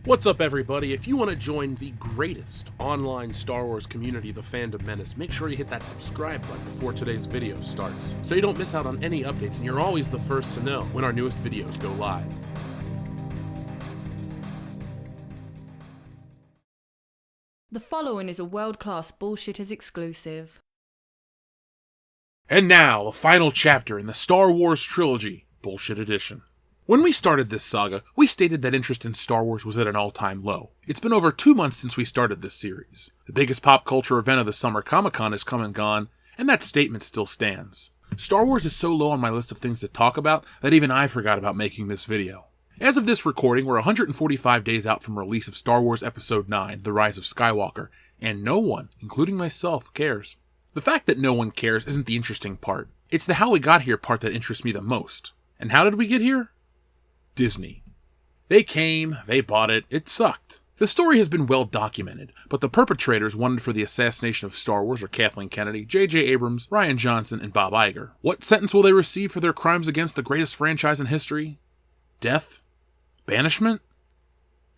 What's up, everybody? If you want to join the greatest online Star Wars community, the Fandom Menace, make sure you hit that subscribe button before today's video starts, so you don't miss out on any updates and you're always the first to know when our newest videos go live. The following is a world-class Bullshitters exclusive. And now, the final chapter in the Star Wars trilogy, Bullshit Edition. When we started this saga, we stated that interest in Star Wars was at an all-time low. It's been over 2 months since we started this series. The biggest pop culture event of the summer Comic-Con has come and gone, and that statement still stands. Star Wars is so low on my list of things to talk about that even I forgot about making this video. As of this recording, we're 145 days out from release of Star Wars Episode 9, The Rise of Skywalker, and no one, including myself, cares. The fact that no one cares isn't the interesting part. It's the how we got here part that interests me the most. And how did we get here? Disney. They came, they bought it, it sucked. The story has been well documented, but the perpetrators wanted for the assassination of Star Wars are Kathleen Kennedy, J.J. Abrams, Rian Johnson, and Bob Iger. What sentence will they receive for their crimes against the greatest franchise in history? Death? Banishment?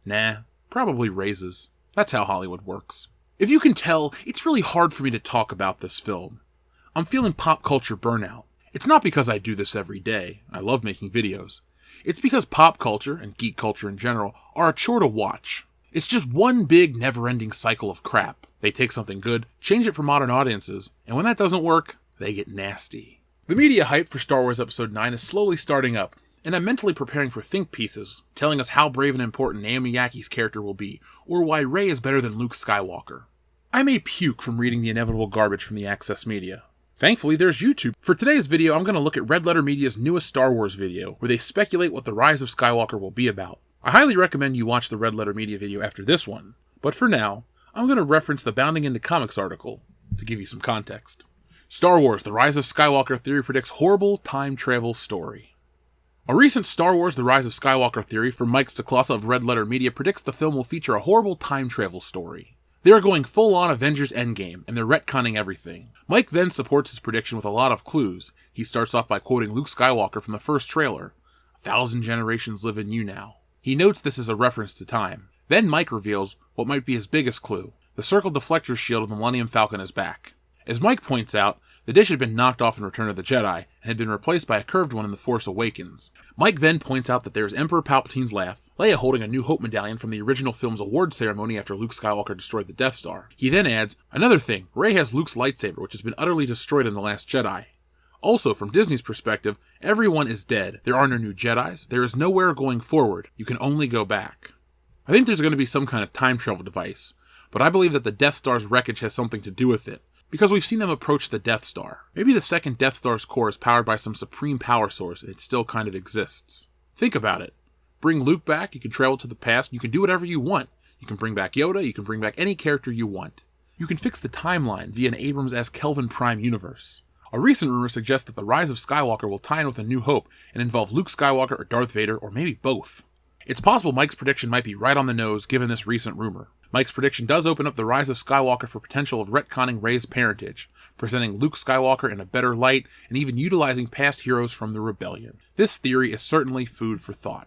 Nah, probably raises. That's how Hollywood works. If you can tell, it's really hard for me to talk about this film. I'm feeling pop culture burnout. It's not because I do this every day. I love making videos. It's because pop culture, and geek culture in general, are a chore to watch. It's just one big, never-ending cycle of crap. They take something good, change it for modern audiences, and when that doesn't work, they get nasty. The media hype for Star Wars Episode 9 is slowly starting up, and I'm mentally preparing for think pieces, telling us how brave and important Naomi Yaki's character will be, or why Rey is better than Luke Skywalker. I may puke from reading the inevitable garbage from the access media. Thankfully, there's YouTube. For today's video, I'm going to look at Red Letter Media's newest Star Wars video, where they speculate what The Rise of Skywalker will be about. I highly recommend you watch the Red Letter Media video after this one, but for now, I'm going to reference the Bounding Into Comics article to give you some context. Star Wars The Rise of Skywalker theory predicts horrible time travel story. A recent Star Wars The Rise of Skywalker theory from Mike Stacklasa of Red Letter Media predicts the film will feature a horrible time travel story. They are going full-on Avengers Endgame, and they're retconning everything. Mike then supports his prediction with a lot of clues. He starts off by quoting Luke Skywalker from the first trailer, "1,000 generations live in you now." He notes this is a reference to time. Then Mike reveals what might be his biggest clue. The circle deflector shield of the Millennium Falcon is back. As Mike points out, the dish had been knocked off in Return of the Jedi, and had been replaced by a curved one in The Force Awakens. Mike then points out that there is Emperor Palpatine's laugh, Leia holding a New Hope medallion from the original film's award ceremony after Luke Skywalker destroyed the Death Star. He then adds, another thing, Rey has Luke's lightsaber, which has been utterly destroyed in The Last Jedi. Also, from Disney's perspective, everyone is dead. There are no new Jedis, there is nowhere going forward, you can only go back. I think there's going to be some kind of time travel device, but I believe that the Death Star's wreckage has something to do with it. Because we've seen them approach the Death Star. Maybe the second Death Star's core is powered by some supreme power source and it still kind of exists. Think about it. Bring Luke back, you can travel to the past, you can do whatever you want. You can bring back Yoda, you can bring back any character you want. You can fix the timeline via an Abrams-esque Kelvin Prime universe. A recent rumor suggests that The Rise of Skywalker will tie in with A New Hope and involve Luke Skywalker or Darth Vader, or maybe both. It's possible Mike's prediction might be right on the nose given this recent rumor. Mike's prediction does open up The Rise of Skywalker for potential of retconning Rey's parentage, presenting Luke Skywalker in a better light, and even utilizing past heroes from the Rebellion. This theory is certainly food for thought.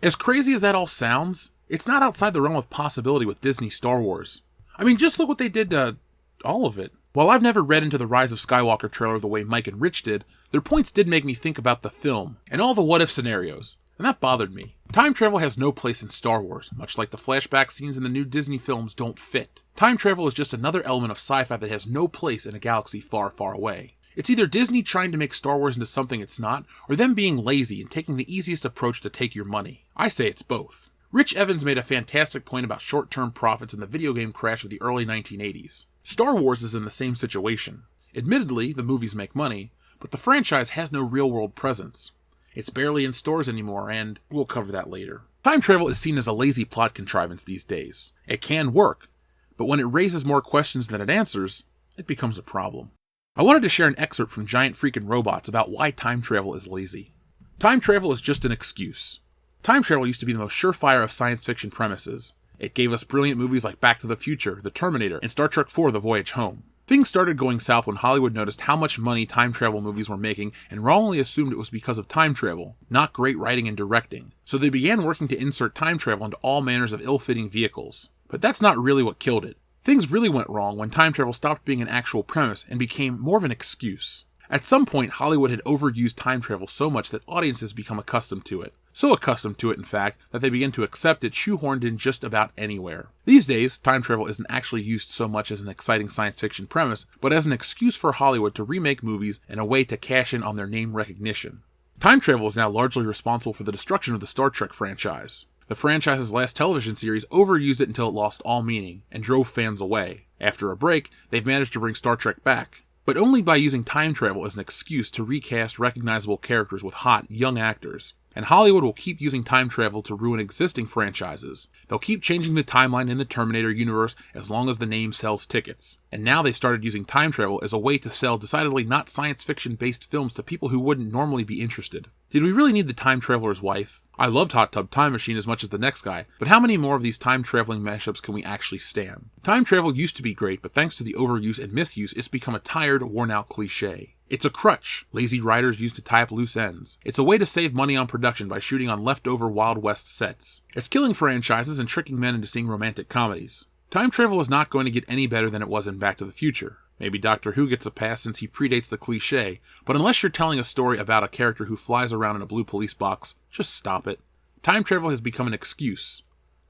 As crazy as that all sounds, it's not outside the realm of possibility with Disney Star Wars. I mean, just look what they did to all of it. While I've never read into the Rise of Skywalker trailer the way Mike and Rich did, their points did make me think about the film, and all the what-if scenarios. And that bothered me. Time travel has no place in Star Wars, much like the flashback scenes in the new Disney films don't fit. Time travel is just another element of sci-fi that has no place in a galaxy far, far away. It's either Disney trying to make Star Wars into something it's not, or them being lazy and taking the easiest approach to take your money. I say it's both. Rich Evans made a fantastic point about short-term profits in the video game crash of the early 1980s. Star Wars is in the same situation. Admittedly, the movies make money, but the franchise has no real-world presence. It's barely in stores anymore, and we'll cover that later. Time travel is seen as a lazy plot contrivance these days. It can work, but when it raises more questions than it answers, it becomes a problem. I wanted to share an excerpt from Giant Freakin' Robots about why time travel is lazy. Time travel is just an excuse. Time travel used to be the most surefire of science fiction premises. It gave us brilliant movies like Back to the Future, The Terminator, and Star Trek IV: The Voyage Home. Things started going south when Hollywood noticed how much money time travel movies were making and wrongly assumed it was because of time travel, not great writing and directing. So they began working to insert time travel into all manners of ill-fitting vehicles. But that's not really what killed it. Things really went wrong when time travel stopped being an actual premise and became more of an excuse. At some point, Hollywood had overused time travel so much that audiences become accustomed to it. So accustomed to it, in fact, that they begin to accept it shoehorned in just about anywhere. These days, time travel isn't actually used so much as an exciting science fiction premise, but as an excuse for Hollywood to remake movies and a way to cash in on their name recognition. Time travel is now largely responsible for the destruction of the Star Trek franchise. The franchise's last television series overused it until it lost all meaning, and drove fans away. After a break, they've managed to bring Star Trek back, but only by using time travel as an excuse to recast recognizable characters with hot, young actors. And Hollywood will keep using time travel to ruin existing franchises. They'll keep changing the timeline in the Terminator universe as long as the name sells tickets. And now they started using time travel as a way to sell decidedly not science fiction based films to people who wouldn't normally be interested. Did we really need the time traveler's wife? I loved Hot Tub Time Machine as much as the next guy, but how many more of these time traveling mashups can we actually stand? Time travel used to be great, but thanks to the overuse and misuse, it's become a tired, worn out cliche. It's a crutch lazy writers use to tie up loose ends. It's a way to save money on production by shooting on leftover Wild West sets. It's killing franchises and tricking men into seeing romantic comedies. Time travel is not going to get any better than it was in Back to the Future. Maybe Doctor Who gets a pass since he predates the cliche, but unless you're telling a story about a character who flies around in a blue police box, just stop it. Time travel has become an excuse,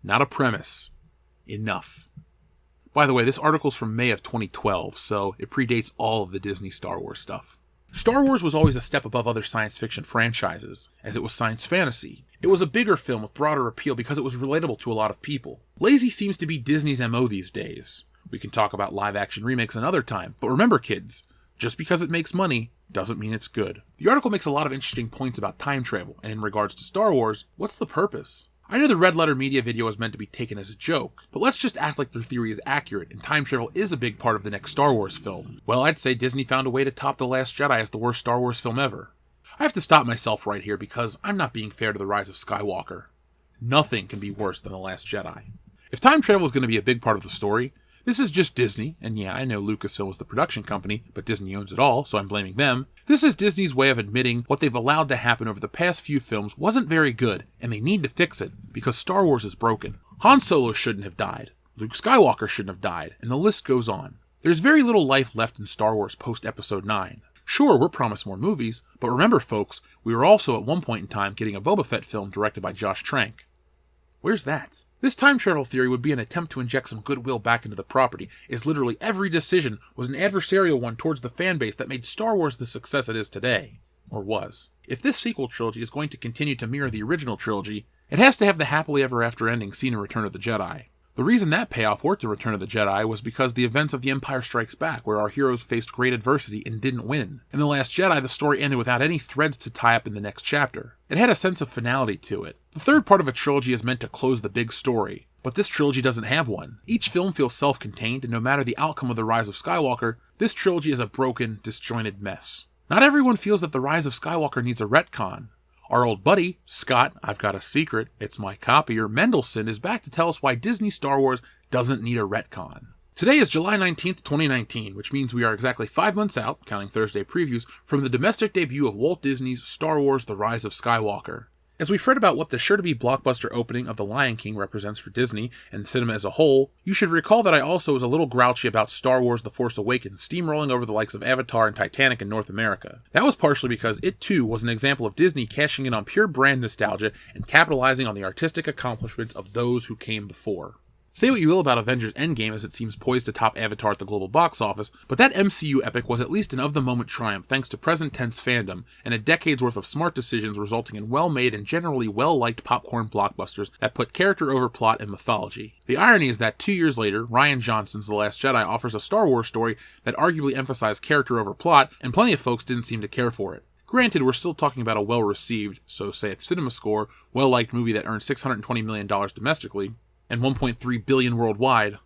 not a premise. Enough. By the way, this article's from May of 2012, so it predates all of the Disney Star Wars stuff. Star Wars was always a step above other science fiction franchises, as it was science fantasy. It was a bigger film with broader appeal because it was relatable to a lot of people. Lazy seems to be Disney's MO these days. We can talk about live-action remakes another time, but remember kids, just because it makes money doesn't mean it's good. The article makes a lot of interesting points about time travel, and in regards to Star Wars, what's the purpose? I know the Red Letter Media video is meant to be taken as a joke, but let's just act like their theory is accurate and time travel is a big part of the next Star Wars film. Well, I'd say Disney found a way to top The Last Jedi as the worst Star Wars film ever. I have to stop myself right here because I'm not being fair to The Rise of Skywalker. Nothing can be worse than The Last Jedi. If time travel is going to be a big part of the story, this is just Disney, and yeah, I know Lucasfilm is the production company, but Disney owns it all, so I'm blaming them. This is Disney's way of admitting what they've allowed to happen over the past few films wasn't very good, and they need to fix it, because Star Wars is broken. Han Solo shouldn't have died, Luke Skywalker shouldn't have died, and the list goes on. There's very little life left in Star Wars post-Episode 9. Sure, we're promised more movies, but remember folks, we were also at one point in time getting a Boba Fett film directed by Josh Trank. Where's that? This time travel theory would be an attempt to inject some goodwill back into the property, as literally every decision was an adversarial one towards the fanbase that made Star Wars the success it is today. Or was. If this sequel trilogy is going to continue to mirror the original trilogy, it has to have the happily ever after ending seen in Return of the Jedi. The reason that payoff worked in Return of the Jedi was because the events of The Empire Strikes Back, where our heroes faced great adversity and didn't win. In The Last Jedi, the story ended without any threads to tie up in the next chapter. It had a sense of finality to it. The third part of a trilogy is meant to close the big story, but this trilogy doesn't have one. Each film feels self-contained, and no matter the outcome of The Rise of Skywalker, this trilogy is a broken, disjointed mess. Not everyone feels that The Rise of Skywalker needs a retcon. Our old buddy, Scott, I've got a secret, it's my copier, Mendelsohn, is back to tell us why Disney Star Wars doesn't need a retcon. Today is July 19th, 2019, which means we are exactly 5 months out, counting Thursday previews, from the domestic debut of Walt Disney's Star Wars The Rise of Skywalker. As we fret about what the sure-to-be blockbuster opening of The Lion King represents for Disney and cinema as a whole, you should recall that I also was a little grouchy about Star Wars The Force Awakens steamrolling over the likes of Avatar and Titanic in North America. That was partially because it too was an example of Disney cashing in on pure brand nostalgia and capitalizing on the artistic accomplishments of those who came before. Say what you will about Avengers Endgame as it seems poised to top Avatar at the global box office, but that MCU epic was at least an of-the-moment triumph thanks to present-tense fandom and a decade's worth of smart decisions resulting in well-made and generally well-liked popcorn blockbusters that put character over plot and mythology. The irony is that 2 years later, Rian Johnson's The Last Jedi offers a Star Wars story that arguably emphasized character over plot, and plenty of folks didn't seem to care for it. Granted, we're still talking about a well-received, so saith CinemaScore, well-liked movie that earned $620 million domestically, and $1.3 billion worldwide,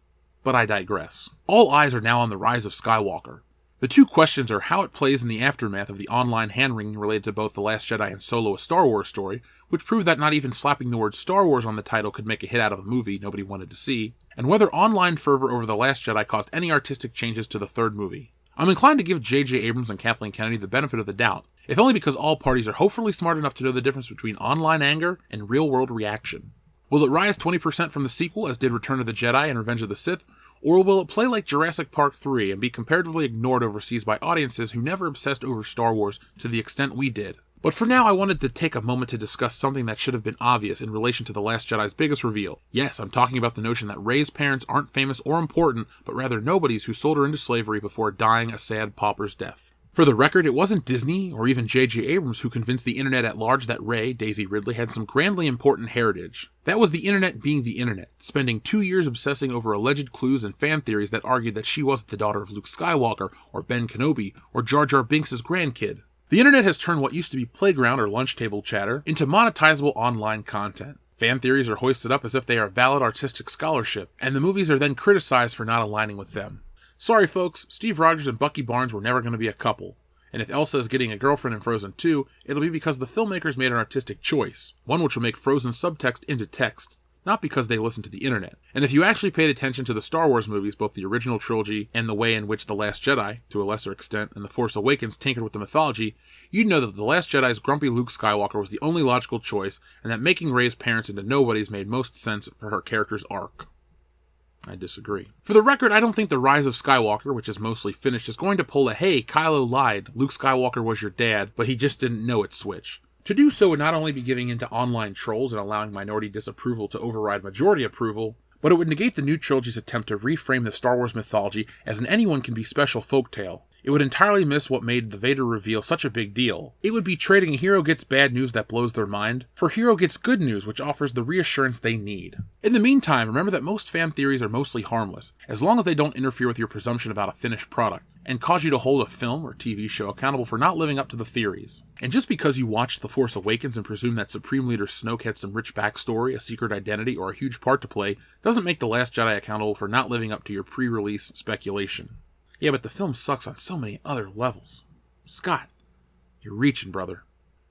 but I digress. All eyes are now on The Rise of Skywalker. The two questions are how it plays in the aftermath of the online hand-wringing related to both The Last Jedi and Solo, a Star Wars story, which proved that not even slapping the word Star Wars on the title could make a hit out of a movie nobody wanted to see, and whether online fervor over The Last Jedi caused any artistic changes to the third movie. I'm inclined to give J.J. Abrams and Kathleen Kennedy the benefit of the doubt, if only because all parties are hopefully smart enough to know the difference between online anger and real-world reaction. Will it rise 20% from the sequel, as did Return of the Jedi and Revenge of the Sith, or will it play like Jurassic Park 3 and be comparatively ignored overseas by audiences who never obsessed over Star Wars to the extent we did? But for now, I wanted to take a moment to discuss something that should have been obvious in relation to The Last Jedi's biggest reveal. Yes, I'm talking about the notion that Rey's parents aren't famous or important, but rather nobodies who sold her into slavery before dying a sad pauper's death. For the record, it wasn't Disney or even J.J. Abrams who convinced the internet at large that Rey, Daisy Ridley, had some grandly important heritage. That was the internet being the internet, spending 2 years obsessing over alleged clues and fan theories that argued that she wasn't the daughter of Luke Skywalker, or Ben Kenobi, or Jar Jar Binks' grandkid. The internet has turned what used to be playground or lunch table chatter into monetizable online content. Fan theories are hoisted up as if they are valid artistic scholarship, and the movies are then criticized for not aligning with them. Sorry folks, Steve Rogers and Bucky Barnes were never going to be a couple. And if Elsa is getting a girlfriend in Frozen 2, it'll be because the filmmakers made an artistic choice, one which will make Frozen subtext into text, not because they listened to the internet. And if you actually paid attention to the Star Wars movies, both the original trilogy and the way in which The Last Jedi, to a lesser extent, and The Force Awakens tinkered with the mythology, you'd know that The Last Jedi's grumpy Luke Skywalker was the only logical choice, and that making Rey's parents into nobodies made most sense for her character's arc. I disagree. For the record, I don't think The Rise of Skywalker, which is mostly finished, is going to pull a "Hey, Kylo lied, Luke Skywalker was your dad, but he just didn't know it" switch. To do so would not only be giving into online trolls and allowing minority disapproval to override majority approval, but it would negate the new trilogy's attempt to reframe the Star Wars mythology as an anyone-can-be-special folktale. It would entirely miss what made the Vader reveal such a big deal. It would be trading a hero gets bad news that blows their mind for hero gets good news which offers the reassurance they need. In the meantime, remember that most fan theories are mostly harmless, as long as they don't interfere with your presumption about a finished product, and cause you to hold a film or TV show accountable for not living up to the theories. And just because you watched The Force Awakens and presume that Supreme Leader Snoke had some rich backstory, a secret identity, or a huge part to play, doesn't make The Last Jedi accountable for not living up to your pre-release speculation. Yeah, but the film sucks on so many other levels. Scott, you're reaching, brother.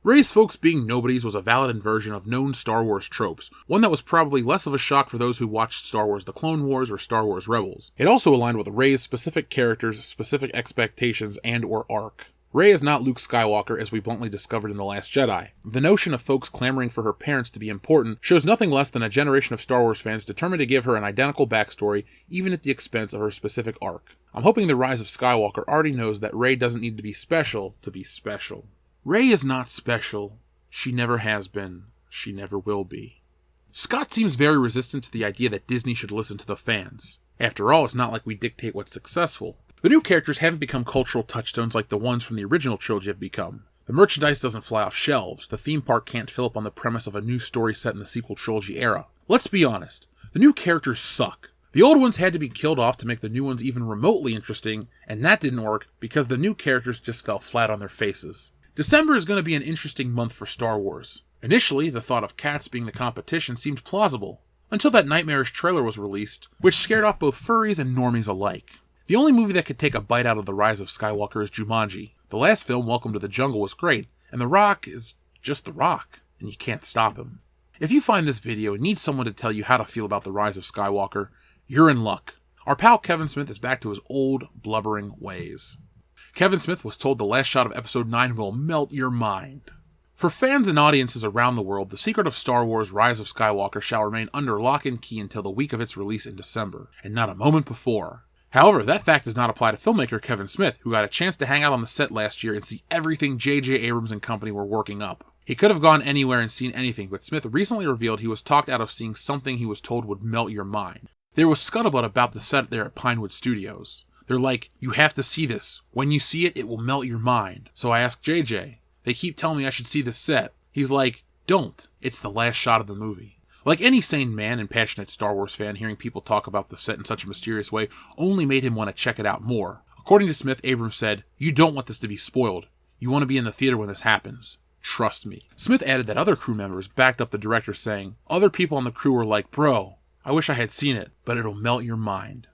Rey's folks being nobodies was a valid inversion of known Star Wars tropes, one that was probably less of a shock for those who watched Star Wars The Clone Wars or Star Wars Rebels. It also aligned with Rey's specific characters, specific expectations, and or arc. Rey is not Luke Skywalker, as we bluntly discovered in The Last Jedi. The notion of folks clamoring for her parents to be important shows nothing less than a generation of Star Wars fans determined to give her an identical backstory, even at the expense of her specific arc. I'm hoping The Rise of Skywalker already knows that Rey doesn't need to be special to be special. Rey is not special. She never has been. She never will be. Scott seems very resistant to the idea that Disney should listen to the fans. After all, it's not like we dictate what's successful. The new characters haven't become cultural touchstones like the ones from the original trilogy have become. The merchandise doesn't fly off shelves. The theme park can't fill up on the premise of a new story set in the sequel trilogy era. Let's be honest. The new characters suck. The old ones had to be killed off to make the new ones even remotely interesting, and that didn't work because the new characters just fell flat on their faces. December is going to be an interesting month for Star Wars. Initially, the thought of cats being the competition seemed plausible, until that nightmarish trailer was released, which scared off both furries and normies alike. The only movie that could take a bite out of The Rise of Skywalker is Jumanji. The last film, Welcome to the Jungle, was great, and The Rock is just The Rock, and you can't stop him. If you find this video and need someone to tell you how to feel about The Rise of Skywalker, you're in luck. Our pal Kevin Smith is back to his old, blubbering ways. Kevin Smith was told the last shot of Episode 9 will melt your mind. For fans and audiences around the world, the secret of Star Wars Rise of Skywalker shall remain under lock and key until the week of its release in December, and not a moment before. However, that fact does not apply to filmmaker Kevin Smith, who got a chance to hang out on the set last year and see everything J.J. Abrams and company were working up. He could have gone anywhere and seen anything, but Smith recently revealed he was talked out of seeing something he was told would melt your mind. There was scuttlebutt about the set there at Pinewood Studios. They're like, you have to see this. When you see it, it will melt your mind. So I asked JJ. They keep telling me I should see this set. He's like, don't. It's the last shot of the movie. Like any sane man and passionate Star Wars fan, hearing people talk about the set in such a mysterious way only made him want to check it out more. According to Smith, Abrams said, you don't want this to be spoiled. You want to be in the theater when this happens. Trust me. Smith added that other crew members backed up the director, saying, other people on the crew were like, bro, I wish I had seen it, but it'll melt your mind.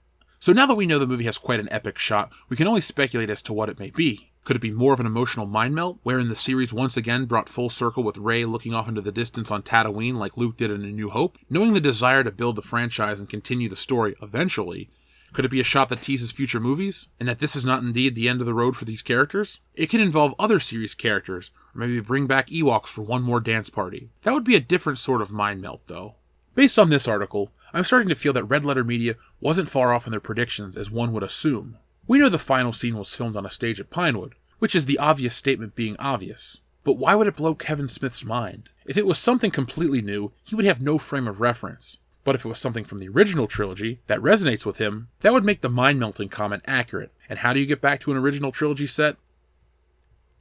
So now that we know the movie has quite an epic shot, we can only speculate as to what it may be. Could it be more of an emotional mind melt, wherein the series once again brought full circle with Rey looking off into the distance on Tatooine like Luke did in A New Hope? Knowing the desire to build the franchise and continue the story eventually, could it be a shot that teases future movies, and that this is not indeed the end of the road for these characters? It could involve other series characters, or maybe bring back Ewoks for one more dance party. That would be a different sort of mind melt, though. Based on this article, I'm starting to feel that Red Letter Media wasn't far off in their predictions as one would assume. We know the final scene was filmed on a stage at Pinewood, which is the obvious statement being obvious. But why would it blow Kevin Smith's mind? If it was something completely new, he would have no frame of reference. But if it was something from the original trilogy that resonates with him, that would make the mind-melting comment accurate. And how do you get back to an original trilogy set?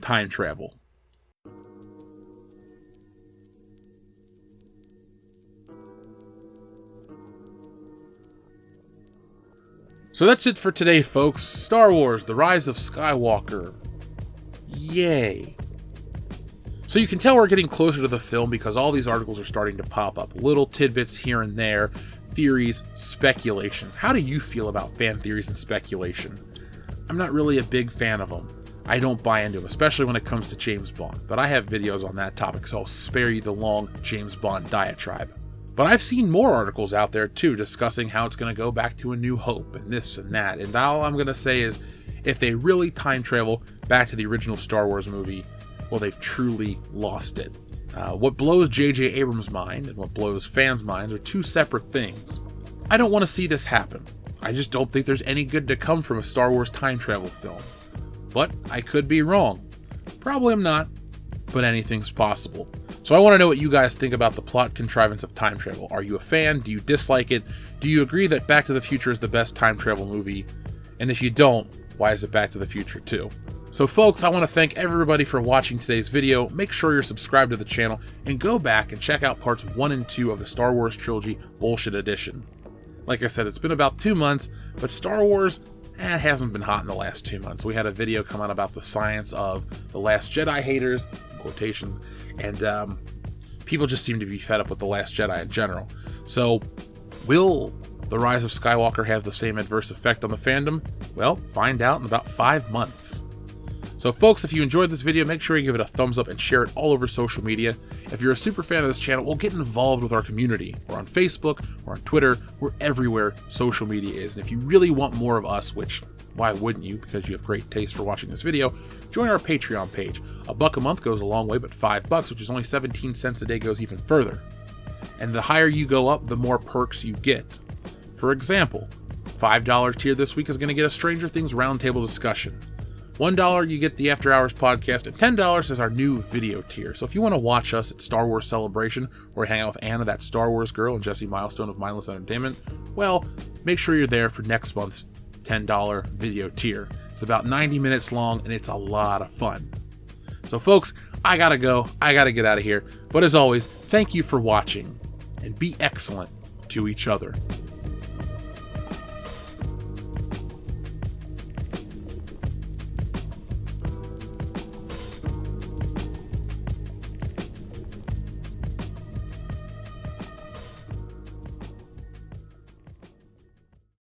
Time travel. So that's it for today, folks. Star Wars: The Rise of Skywalker. Yay. So you can tell we're getting closer to the film because all these articles are starting to pop up. Little tidbits here and there, theories, speculation. How do you feel about fan theories and speculation? I'm not really a big fan of them. I don't buy into them, especially when it comes to James Bond. But I have videos on that topic, so I'll spare you the long James Bond diatribe. But I've seen more articles out there too discussing how it's going to go back to A New Hope and this and that. And all I'm going to say is, if they really time travel back to the original Star Wars movie, well, they've truly lost it. What blows J.J. Abrams' mind and what blows fans' minds are two separate things. I don't want to see this happen. I just don't think there's any good to come from a Star Wars time travel film. But I could be wrong. Probably I'm not, but anything's possible. So I want to know what you guys think about the plot contrivance of time travel. Are you a fan? Do you dislike it? Do you agree that Back to the Future is the best time travel movie? And if you don't, why is it Back to the Future 2? So folks, I want to thank everybody for watching today's video. Make sure you're subscribed to the channel and go back and check out parts 1 and 2 of the Star Wars Trilogy Bullshit Edition. Like I said, it's been about 2 months, but Star Wars it hasn't been hot in the last 2 months. We had a video come out about the science of the Last Jedi haters, quotations, and people just seem to be fed up with the Last Jedi in general. So, will The Rise of Skywalker have the same adverse effect on the fandom? Well, find out in about 5 months. So folks, if you enjoyed this video, make sure you give it a thumbs up and share it all over social media. If you're a super fan of this channel, well, get involved with our community. We're on Facebook, we're on Twitter, we're everywhere social media is. And if you really want more of us, which why wouldn't you, because you have great taste for watching this video, join our Patreon page. $1 a month goes a long way, but $5, which is only 17 cents a day, goes even further. And the higher you go up, the more perks you get. For example, $5 tier this week is going to get a Stranger Things roundtable discussion. $1, you get the After Hours podcast, and $10 is our new video tier. So if you want to watch us at Star Wars Celebration, or hang out with Anna, that Star Wars girl, and Jesse Milestone of Mindless Entertainment, well, make sure you're there for next month's $10 video tier. It's about 90 minutes long, and it's a lot of fun. So folks, I gotta go. I gotta get out of here. But as always, thank you for watching, and be excellent to each other.